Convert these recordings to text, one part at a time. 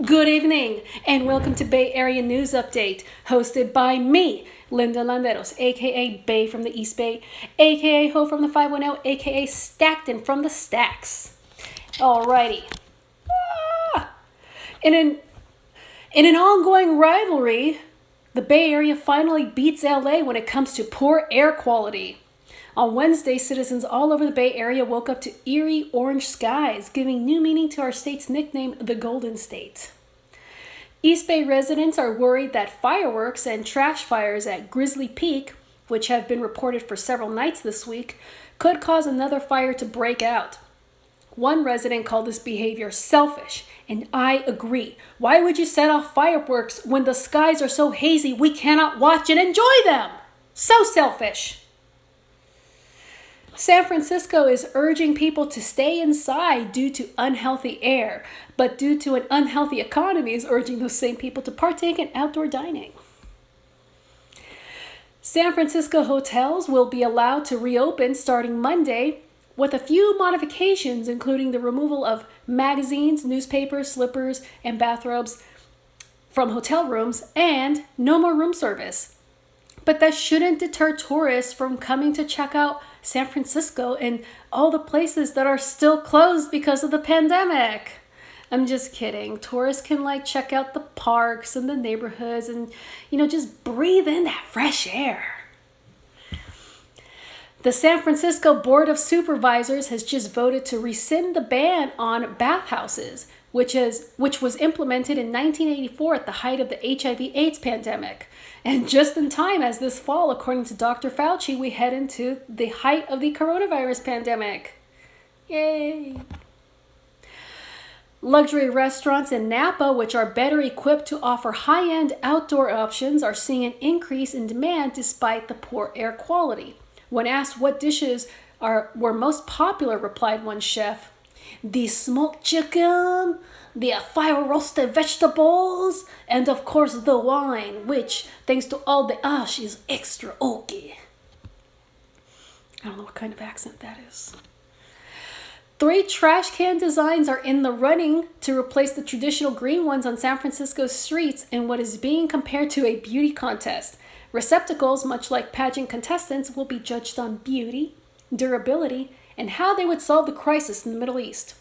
Good evening, and welcome to Bay Area News Update, hosted by me, Linda Landeros, aka Bay from the East Bay, aka Ho from the 510, aka Stackton from the Stacks. Alrighty. In an ongoing rivalry, the Bay Area finally beats LA when it comes to poor air quality. On Wednesday, citizens all over the Bay Area woke up to eerie orange skies, giving new meaning to our state's nickname, the Golden State. East Bay residents are worried that fireworks and trash fires at Grizzly Peak, which have been reported for several nights this week, could cause another fire to break out. One resident called this behavior selfish, and I agree. Why would you set off fireworks when the skies are so hazy we cannot watch and enjoy them? So selfish. San Francisco is urging people to stay inside due to unhealthy air, but due to an unhealthy economy is urging those same people to partake in outdoor dining. San Francisco hotels will be allowed to reopen starting Monday with a few modifications, including the removal of magazines, newspapers, slippers, and bathrobes from hotel rooms and no more room service. But that shouldn't deter tourists from coming to check out San Francisco and all the places that are still closed because of the pandemic. I'm just kidding. Tourists can check out the parks and the neighborhoods and, just breathe in that fresh air. The San Francisco Board of Supervisors has just voted to rescind the ban on bathhouses, which was implemented in 1984 at the height of the HIV/AIDS pandemic. And just in time, as this fall, according to Dr. Fauci, we head into the height of the coronavirus pandemic. Yay! Luxury restaurants in Napa, which are better equipped to offer high-end outdoor options, are seeing an increase in demand despite the poor air quality. When asked what dishes were most popular, replied one chef, the smoked chicken, the fire roasted vegetables, and of course the wine, which, thanks to all the ash, is extra oaky. I don't know what kind of accent that is. 3 trash can designs are in the running to replace the traditional green ones on San Francisco's streets in what is being compared to a beauty contest. Receptacles, much like pageant contestants, will be judged on beauty, durability, and how they would solve the crisis in the Middle East.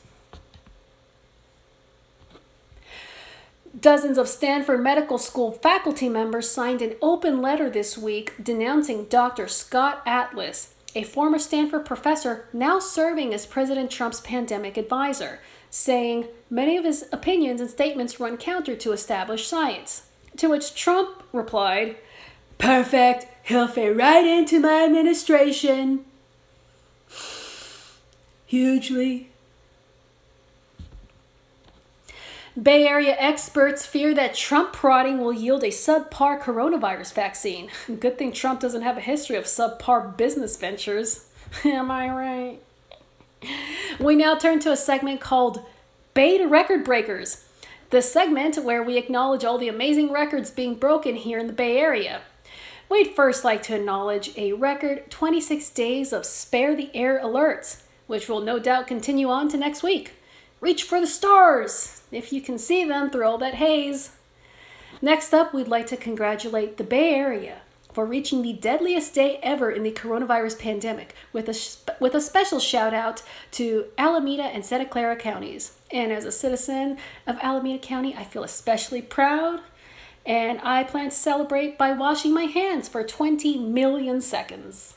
Dozens of Stanford Medical School faculty members signed an open letter this week denouncing Dr. Scott Atlas, a former Stanford professor now serving as President Trump's pandemic advisor, saying many of his opinions and statements run counter to established science. To which Trump replied, "Perfect, he'll fit right into my administration." Hugely. Bay Area experts fear that Trump prodding will yield a subpar coronavirus vaccine. Good thing Trump doesn't have a history of subpar business ventures. Am I right? We now turn to a segment called Bay to Record Breakers. The segment where we acknowledge all the amazing records being broken here in the Bay Area. We'd first like to acknowledge a record 26 days of Spare the Air alerts, which will no doubt continue on to next week. Reach for the stars, if you can see them through all that haze. Next up, we'd like to congratulate the Bay Area for reaching the deadliest day ever in the coronavirus pandemic, with a special shout out to Alameda and Santa Clara counties. And as a citizen of Alameda County, I feel especially proud, and I plan to celebrate by washing my hands for 20 million seconds.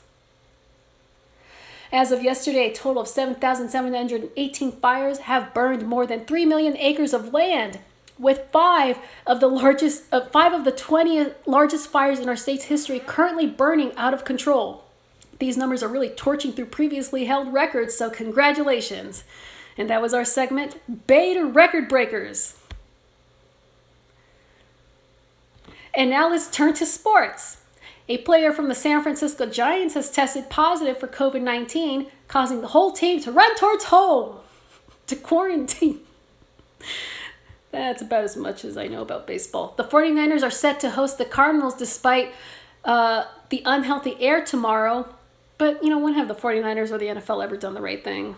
As of yesterday, a total of 7,718 fires have burned more than 3 million acres of land, with 5 of the 20 largest fires in our state's history currently burning out of control. These numbers are really torching through previously held records, so congratulations. And that was our segment, Bay to Record Breakers. And now let's turn to sports. A player from the San Francisco Giants has tested positive for COVID-19, causing the whole team to run towards home to quarantine. That's about as much as I know about baseball. The 49ers are set to host the Cardinals despite the unhealthy air tomorrow. But, when have the 49ers or the NFL ever done the right thing?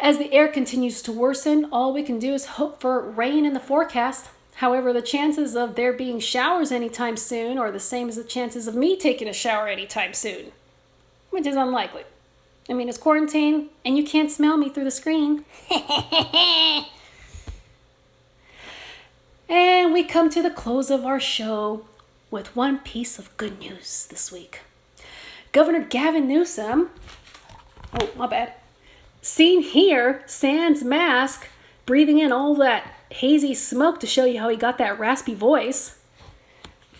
As the air continues to worsen, all we can do is hope for rain in the forecast. However, the chances of there being showers anytime soon are the same as the chances of me taking a shower anytime soon, which is unlikely. I mean, it's quarantine, and you can't smell me through the screen. And we come to the close of our show with one piece of good news this week. Governor Gavin Newsom, seen here, sans mask, breathing in all that hazy smoke to show you how he got that raspy voice,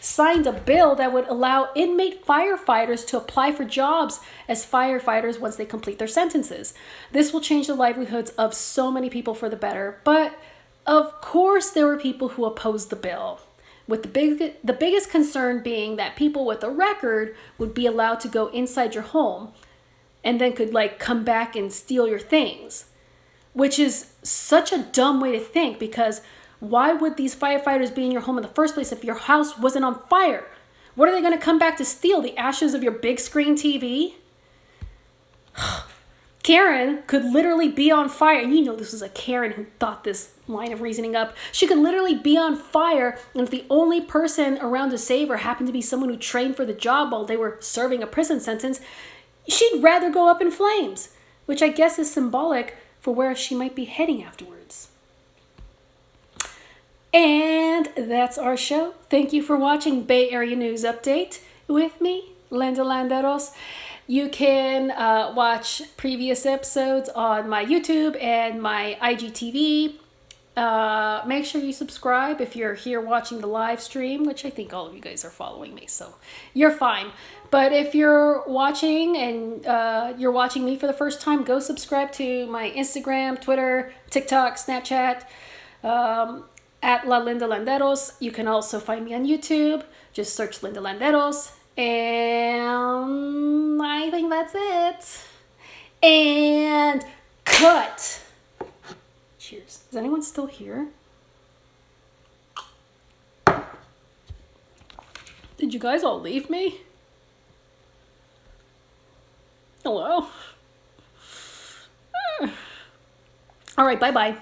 signed a bill that would allow inmate firefighters to apply for jobs as firefighters once they complete their sentences. This will change the livelihoods of so many people for the better, but of course there were people who opposed the bill, with the biggest concern being that people with a record would be allowed to go inside your home and then could come back and steal your things, which is such a dumb way to think, because why would these firefighters be in your home in the first place if your house wasn't on fire? What are they going to come back to steal? The ashes of your big screen TV? Karen could literally be on fire. And you know this was a Karen who thought this line of reasoning up. She could literally be on fire, and if the only person around to save her happened to be someone who trained for the job while they were serving a prison sentence, she'd rather go up in flames, which I guess is symbolic for where she might be heading afterwards. And that's our show. Thank you for watching Bay Area News Update with me, Linda Landeros. You can watch previous episodes on my YouTube and my IGTV. Make sure you subscribe if you're here watching the live stream, which I think all of you guys are following me, so you're fine. But if you're watching and you're watching me for the first time, go subscribe to my Instagram, Twitter, TikTok, Snapchat, at La Linda Landeros. You can also find me on YouTube. Just search Linda Landeros. And I think that's it. And cut. Cheers. Is anyone still here? Did you guys all leave me? Hello? All right, bye-bye.